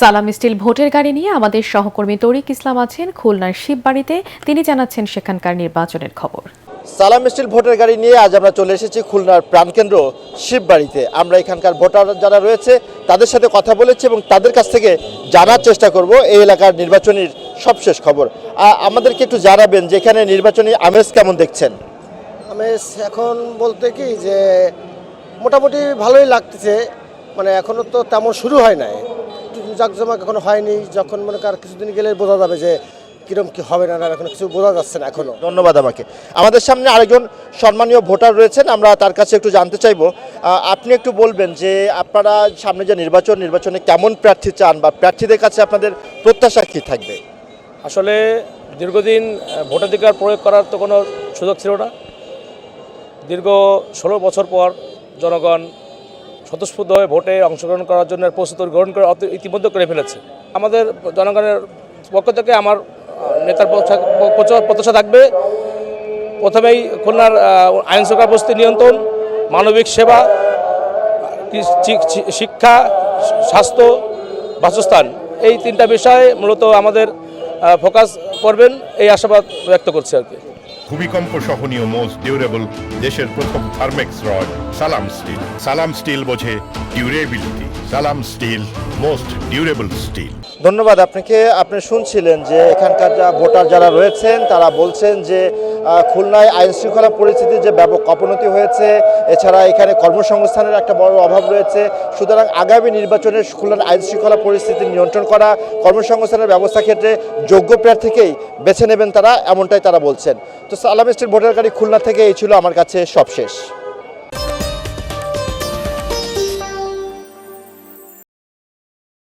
সালাম স্টিল ভোটের গাড়ি নিয়ে আমাদের সহকর্মী তরিক ইসলাম আছেন খুলনার শিববাড়িতে। তিনি জানাচ্ছেন সেখানকার নির্বাচনের খবর। সালাম স্টিল ভোটের গাড়ি নিয়ে আজ আমরা চলে এসেছি খুলনার প্রাণকেন্দ্র শিববাড়িতে। আমরা এখানকার ভোটার যারা রয়েছে তাদের সাথে কথা বলেছি এবং তাদের কাছ থেকে জানার চেষ্টা করব এই এলাকার নির্বাচনের সবশেষ খবর। আমাদেরকে একটু জানাবেন যে এখানে নির্বাচনী আমেজ কেমন দেখছেন? আমেজ এখন বলতে কি যে মোটামুটি ভালোই লাগতেছে, মানে এখনো তো তেমন শুরু হয় নাই, জাঁকজমক এখনো হয়নি। যখন মনে কর কিছুদিন গেলে বোঝা যাবে যে কিরম কি হবে না, এখন কিছু বোঝা যাচ্ছে না এখনো। ধন্যবাদ। আমাদের সামনে আরেকজন সম্মানীয় ভোটার রয়েছেন, আমরা তার কাছে একটু জানতে চাইবো। আপনি একটু বলবেন যে আপনারা সামনে যে নির্বাচনে কেমন প্রার্থী চান বা প্রার্থীদের কাছে আপনাদের প্রত্যাশা কী থাকবে? আসলে দীর্ঘদিন ভোটাধিকার প্রয়োগ করার তো কোনো সুযোগ ছিল না। দীর্ঘ 16 বছর পর জনগণ স্বতঃস্ফূর্ত হয়ে ভোটে অংশগ্রহণ করার জন্য প্রস্তুতি গ্রহণ করে ইতিমধ্যে করে ফেলেছে। আমাদের জনগণের পক্ষ থেকে আমার নেতার প্রত্যাশা থাকবে, প্রথমেই খুলনার আইন শৃঙ্খলা পরিস্থিতি নিয়ন্ত্রণ, মানবিক সেবা, শিক্ষা, স্বাস্থ্য, বাসস্থান, এই তিনটা বিষয়ে মূলত আমাদের ফোকাস করবেন, এই আশাবাদ ব্যক্ত করছি আর কি। ভূমিকম্প সহনীয় মোস্ট ডিউরেবল দেশের প্রথম থার্মেক্স রড সালাম স্টিল। সালাম স্টিল বোঝে ডিউরেবিলিটি। সালাম স্টিল মোস্ট ডিউরেবল স্টিল। ধন্যবাদ আপনাকে। আপনি শুনছিলেন যে এখানকার ভোটার যারা রয়েছেন তারা বলছেন যে খুলনায় আইন শৃঙ্খলা পরিস্থিতির যে ব্যাপক অবনতি হয়েছে, এছাড়া এখানে কর্মসংস্থানের একটা বড় অভাব রয়েছে। সুতরাং আগামী নির্বাচনে খুলনার আইন শৃঙ্খলা পরিস্থিতি নিয়ন্ত্রণ করা, কর্মসংস্থানের ব্যবস্থা ক্ষেত্রে যোগ্য প্রার্থীকেই বেছে নেবেন তারা, এমনটাই তারা বলছেন। তো সালাম স্টিল ভোটার গাড়ি খুলনা থেকে এই ছিল আমার কাছে সবশেষ।